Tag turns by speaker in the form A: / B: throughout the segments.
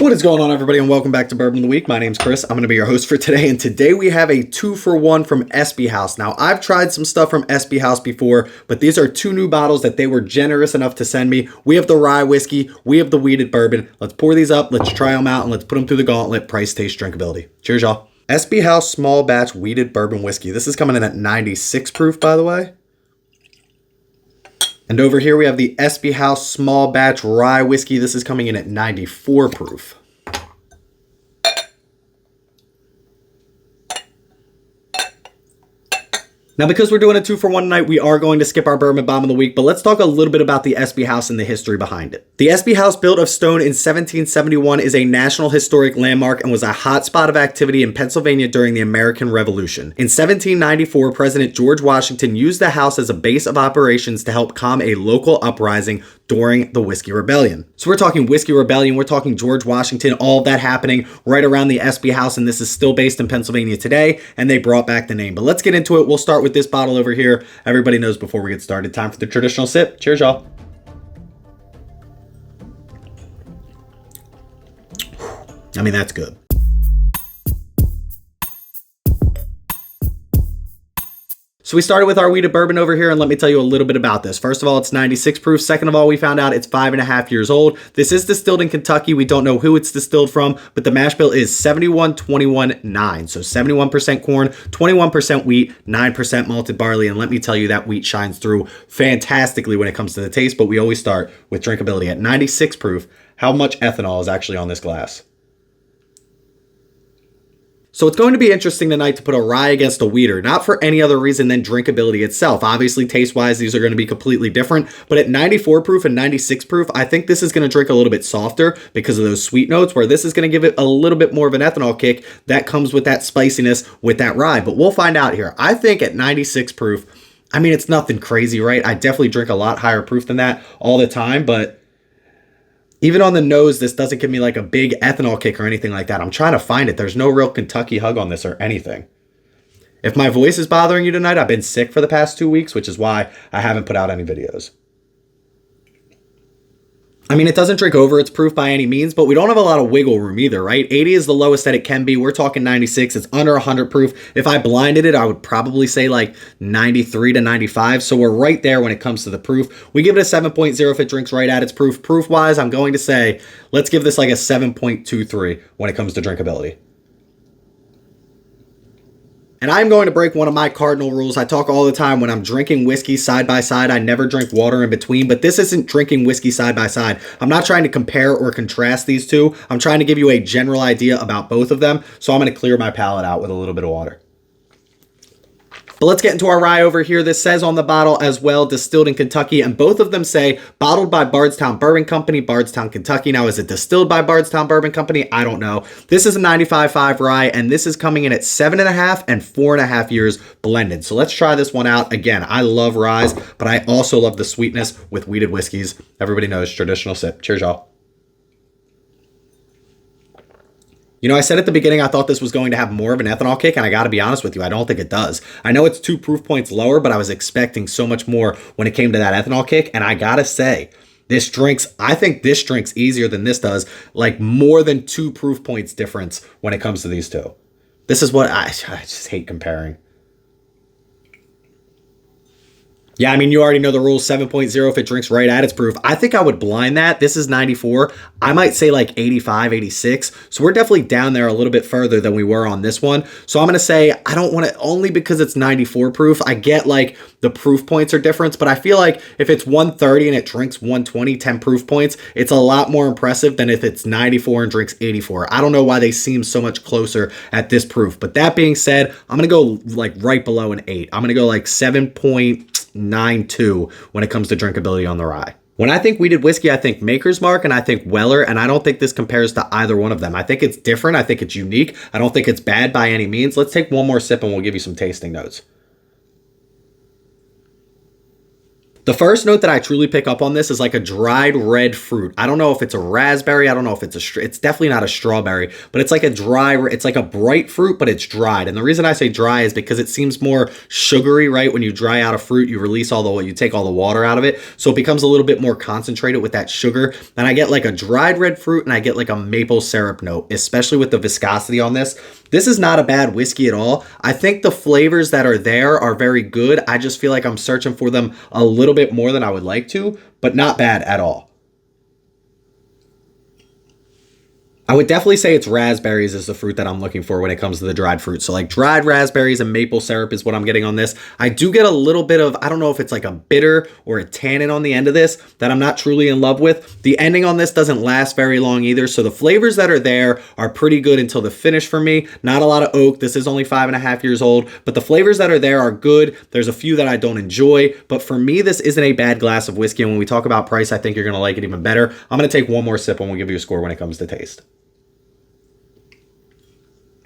A: What is going on, everybody, and welcome back to Bourbon of the Week. My name's Chris. I'm going to be your host for today, and today we have a 2-for-1 from Espy House. Now, I've tried some stuff from Espy House before, but these are two new bottles that they were generous enough to send me. We have the rye whiskey, we have the wheated bourbon. Let's pour these up, let's try them out, and let's put them through the gauntlet: price, taste, drinkability. Cheers, y'all. Espy House small batch wheated bourbon whiskey. This is coming in at 96 proof, by the way. And over here we have the Espy House small batch rye whiskey. This is coming in at 94 proof. Now, because we're doing a 2-for-1 tonight, we are going to skip our Bourbon Bomb of the Week, but let's talk a little bit about the Espy House and the history behind it. The Espy House, built of stone in 1771, is a National Historic Landmark and was a hotspot of activity in Pennsylvania during the American Revolution. In 1794, President George Washington used the house as a base of operations to help calm a local uprising during the Whiskey Rebellion. So we're talking Whiskey Rebellion, we're talking George Washington, all of that happening right around the Espy House, and this is still based in Pennsylvania today, and they brought back the name. But let's get into it. We'll start with this bottle over here. Everybody knows before we get started, time for the traditional sip. Cheers, y'all. I mean, that's good. So we started with our wheated bourbon over here, and let me tell you a little bit about this. First of all, it's 96 proof. Second of all, we found out it's 5.5 years old. This is distilled in Kentucky. We don't know who it's distilled from, but the mash bill is 71-21-9. So 71% corn, 21% wheat, 9% malted barley. And let me tell you, that wheat shines through fantastically when it comes to the taste, but we always start with drinkability. At 96 proof, how much ethanol is actually on this glass? So it's going to be interesting tonight to put a rye against a wheater, not for any other reason than drinkability itself. Obviously, taste-wise, these are going to be completely different, but at 94 proof and 96 proof, I think this is going to drink a little bit softer because of those sweet notes, where this is going to give it a little bit more of an ethanol kick that comes with that spiciness with that rye. But we'll find out here. I think at 96 proof, I mean, it's nothing crazy, right? I definitely drink a lot higher proof than that all the time, but even on the nose, this doesn't give me like a big ethanol kick or anything like that. I'm trying to find it. There's no real Kentucky hug on this or anything. If my voice is bothering you tonight, I've been sick for the past 2 weeks, which is why I haven't put out any videos. I mean, it doesn't drink over its proof by any means, but we don't have a lot of wiggle room either, right? 80 is the lowest that it can be. We're talking 96. It's under 100 proof. If I blinded it, I would probably say like 93 to 95. So we're right there when it comes to the proof. We give it a 7.0 if it drinks right at its proof. Proof-wise, I'm going to say, let's give this like a 7.23 when it comes to drinkability. And I'm going to break one of my cardinal rules. I talk all the time when I'm drinking whiskey side by side, I never drink water in between, but this isn't drinking whiskey side by side. I'm not trying to compare or contrast these two. I'm trying to give you a general idea about both of them. So I'm going to clear my palate out with a little bit of water. But let's get into our rye over here. This says on the bottle as well, distilled in Kentucky, and both of them say bottled by Bardstown Bourbon Company, Bardstown, Kentucky. Now, is it distilled by Bardstown Bourbon Company? I don't know. This is a 95.5 rye, and this is coming in at 7.5 and 4.5 years blended. So let's try this one out. Again, I love ryes, but I also love the sweetness with wheated whiskeys. Everybody knows traditional sip. Cheers, y'all. You know, I said at the beginning I thought this was going to have more of an ethanol kick, and I got to be honest with you, I don't think it does. I know it's 2 proof points lower, but I was expecting so much more when it came to that ethanol kick, and I got to say, I think this drinks easier than this does, like more than 2 proof points difference when it comes to these two. This is what I just hate comparing. Yeah, I mean, you already know the rules, 7.0 if it drinks right at its proof. I think I would blind that. This is 94. I might say like 85, 86. So we're definitely down there a little bit further than we were on this one. So I'm going to say I don't want it only because it's 94 proof. I get like the proof points are different, but I feel like if it's 130 and it drinks 120, 10 proof points, it's a lot more impressive than if it's 94 and drinks 84. I don't know why they seem so much closer at this proof. But that being said, I'm going to go like right below an 8. I'm going to go like 7.92 when it comes to drinkability on the rye. When I think wheated whiskey, I think Maker's Mark and I think Weller, and I don't think this compares to either one of them. I think it's different. I think it's unique. I don't think it's bad by any means. Let's take one more sip and we'll give you some tasting notes. The first note that I truly pick up on this is like a dried red fruit. I don't know if it's a raspberry. I don't know if it's definitely not a strawberry, but it's like it's like a bright fruit, but it's dried. And the reason I say dry is because it seems more sugary, right? When you dry out a fruit, you release you take all the water out of it. So it becomes a little bit more concentrated with that sugar. And I get like a dried red fruit and I get like a maple syrup note, especially with the viscosity on this. This is not a bad whiskey at all. I think the flavors that are there are very good. I just feel like I'm searching for them a little bit more than I would like to, but not bad at all. I would definitely say it's raspberries is the fruit that I'm looking for when it comes to the dried fruit. So like dried raspberries and maple syrup is what I'm getting on this. I do get a little bit of, I don't know if it's like a bitter or a tannin on the end of this that I'm not truly in love with. The ending on this doesn't last very long either. So the flavors that are there are pretty good until the finish for me. Not a lot of oak. This is only 5.5 years old, but the flavors that are there are good. There's a few that I don't enjoy, but for me, this isn't a bad glass of whiskey. And when we talk about price, I think you're going to like it even better. I'm going to take one more sip and we'll give you a score when it comes to taste.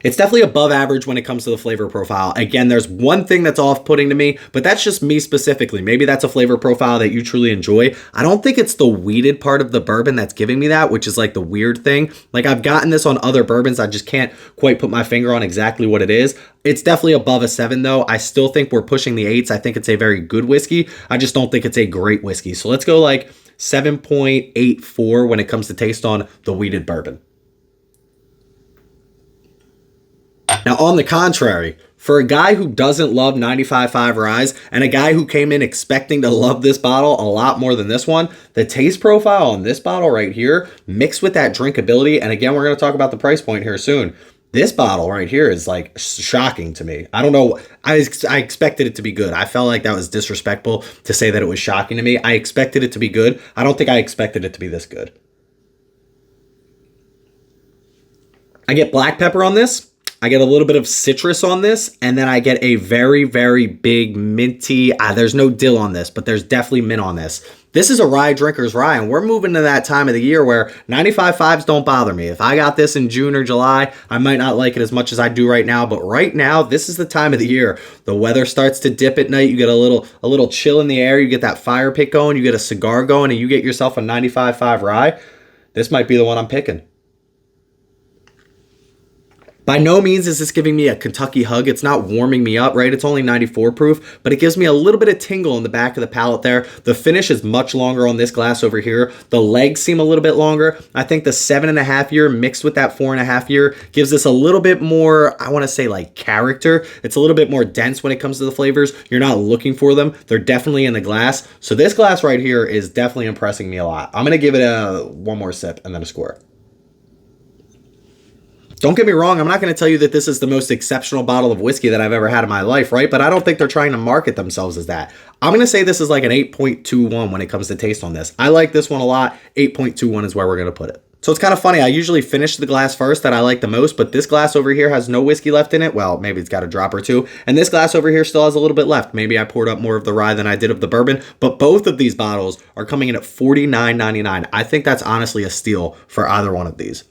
A: It's definitely above average when it comes to the flavor profile. Again, there's one thing that's off-putting to me, but that's just me specifically. Maybe that's a flavor profile that you truly enjoy. I don't think it's the wheated part of the bourbon that's giving me that, which is like the weird thing. Like I've gotten this on other bourbons. I just can't quite put my finger on exactly what it is. It's definitely above a 7 though. I still think we're pushing the 8s. I think it's a very good whiskey. I just don't think it's a great whiskey. So let's go like 7.84 when it comes to taste on the wheated bourbon. Now, on the contrary, for a guy who doesn't love 95.5 rye and a guy who came in expecting to love this bottle a lot more than this one, the taste profile on this bottle right here, mixed with that drinkability, and again, we're going to talk about the price point here soon. This bottle right here is like shocking to me. I don't know. I expected it to be good. I felt like that was disrespectful to say that it was shocking to me. I expected it to be good. I don't think I expected it to be this good. I get black pepper on this. I get a little bit of citrus on this, and then I get a very, very big minty, there's no dill on this, but there's definitely mint on this. This is a rye drinker's rye, and we're moving to that time of the year where 95.5s don't bother me. If I got this in June or July, I might not like it as much as I do right now, but right now, this is the time of the year. The weather starts to dip at night, you get a little chill in the air, you get that fire pit going, you get a cigar going, and you get yourself a 95.5 rye. This might be the one I'm picking. By no means is this giving me a Kentucky hug. It's not warming me up, right? It's only 94 proof, but it gives me a little bit of tingle in the back of the palate there. The finish is much longer on this glass over here. The legs seem a little bit longer. I think the 7.5 year mixed with that 4.5 year gives this a little bit more, I want to say like character. It's a little bit more dense when it comes to the flavors. You're not looking for them. They're definitely in the glass. So this glass right here is definitely impressing me a lot. I'm going to give it one more sip and then a score. Don't get me wrong, I'm not going to tell you that this is the most exceptional bottle of whiskey that I've ever had in my life, right? But I don't think they're trying to market themselves as that. I'm going to say this is like an 8.21 when it comes to taste on this. I like this one a lot. 8.21 is where we're going to put it. So it's kind of funny. I usually finish the glass first that I like the most, but this glass over here has no whiskey left in it. Well, maybe it's got a drop or two. And this glass over here still has a little bit left. Maybe I poured up more of the rye than I did of the bourbon, but both of these bottles are coming in at $49.99. I think that's honestly a steal for either one of these.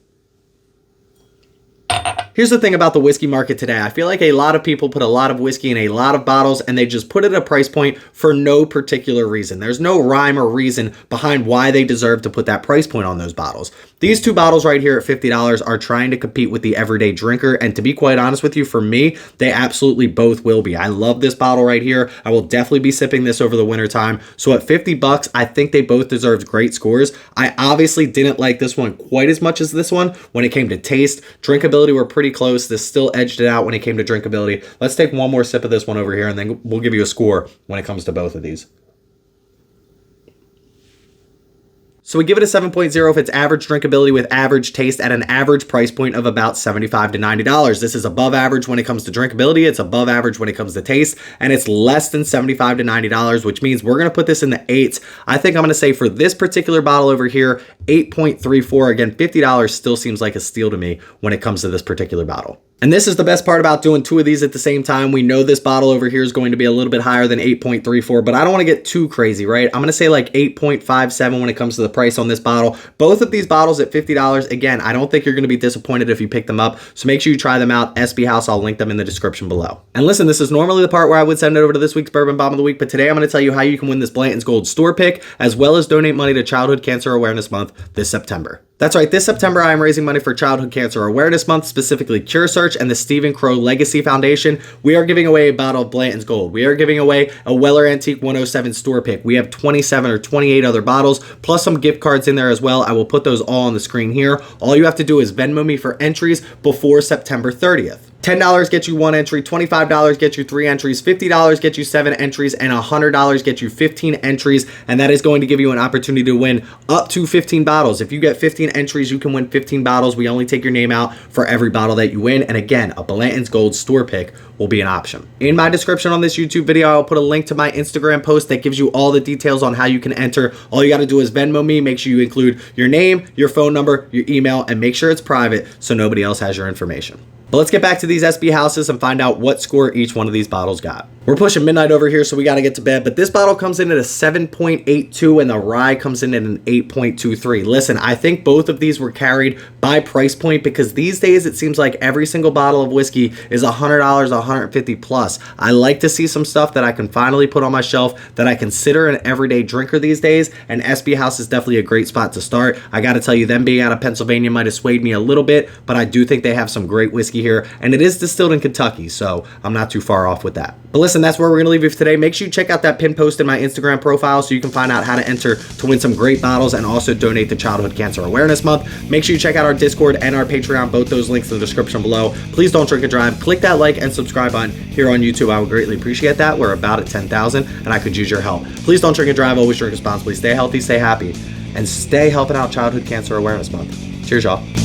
A: Here's the thing about the whiskey market today. I feel like a lot of people put a lot of whiskey in a lot of bottles and they just put it at a price point for no particular reason. There's no rhyme or reason behind why they deserve to put that price point on those bottles. These two bottles right here at $50 are trying to compete with the everyday drinker, and to be quite honest with you, for me, they absolutely both will be. I love this bottle right here. I will definitely be sipping this over the winter time. So at $50, I think they both deserved great scores. I obviously didn't like this one quite as much as this one when it came to taste. Drinkability were pretty close. This still edged it out when it came to drinkability. Let's take one more sip of this one over here, and then we'll give you a score when it comes to both of these. So we give it a 7.0 if it's average drinkability with average taste at an average price point of about $75 to $90. This is above average when it comes to drinkability. It's above average when it comes to taste, and it's less than $75 to $90, which means we're going to put this in the 8s. I think I'm going to say for this particular bottle over here, 8.34. Again, $50 still seems like a steal to me when it comes to this particular bottle. And this is the best part about doing two of these at the same time. We know this bottle over here is going to be a little bit higher than 8.34, but I don't want to get too crazy, right? I'm going to say like 8.57 when it comes to the price on this bottle. Both of these bottles at $50. Again, I don't think you're going to be disappointed if you pick them up. So make sure you try them out. Espy House, I'll link them in the description below. And listen, this is normally the part where I would send it over to this week's Bourbon Bomb of the Week, but today I'm going to tell you how you can win this Blanton's Gold store pick, as well as donate money to Childhood Cancer Awareness Month this September. That's right, this September I am raising money for Childhood Cancer Awareness Month, specifically Cure Search and the Stephen Crow Legacy Foundation. We are giving away a bottle of Blanton's Gold. We are giving away a Weller Antique 107 store pick. We have 27 or 28 other bottles, plus some gift cards in there as well. I will put those all on the screen here. All you have to do is Venmo me for entries before September 30th. $10 gets you 1 entry, $25 gets you 3 entries, $50 gets you 7 entries, and $100 gets you 15 entries, and that is going to give you an opportunity to win up to 15 bottles. If you get 15 entries, you can win 15 bottles. We only take your name out for every bottle that you win, and again, a Blanton's Gold store pick will be an option. In my description on this YouTube video, I'll put a link to my Instagram post that gives you all the details on how you can enter. All you got to do is Venmo me. Make sure you include your name, your phone number, your email, and make sure it's private so nobody else has your information. But let's get back to these Espy Houses and find out what score each one of these bottles got. We're pushing midnight over here, so we got to get to bed. But this bottle comes in at a 7.82 and the rye comes in at an 8.23. Listen, I think both of these were carried by price point because these days it seems like every single bottle of whiskey is $100, $150 plus. I like to see some stuff that I can finally put on my shelf that I consider an everyday drinker these days, and Espy House is definitely a great spot to start. I got to tell you, them being out of Pennsylvania might have swayed me a little bit, but I do think they have some great whiskey here, and it is distilled in Kentucky, so I'm not too far off with that. But listen, that's where we're going to leave you for today. Make sure you check out that pin post in my Instagram profile so you can find out how to enter to win some great bottles and also donate to Childhood Cancer Awareness Month. Make sure you check out our Discord and our Patreon, both those links in the description below. Please don't drink and drive. Click that like and subscribe button here on YouTube. I would greatly appreciate that. We're about at 10,000 and I could use your help. Please don't drink and drive. Always drink responsibly. Stay healthy, stay happy, and stay helping out Childhood Cancer Awareness Month. Cheers, y'all.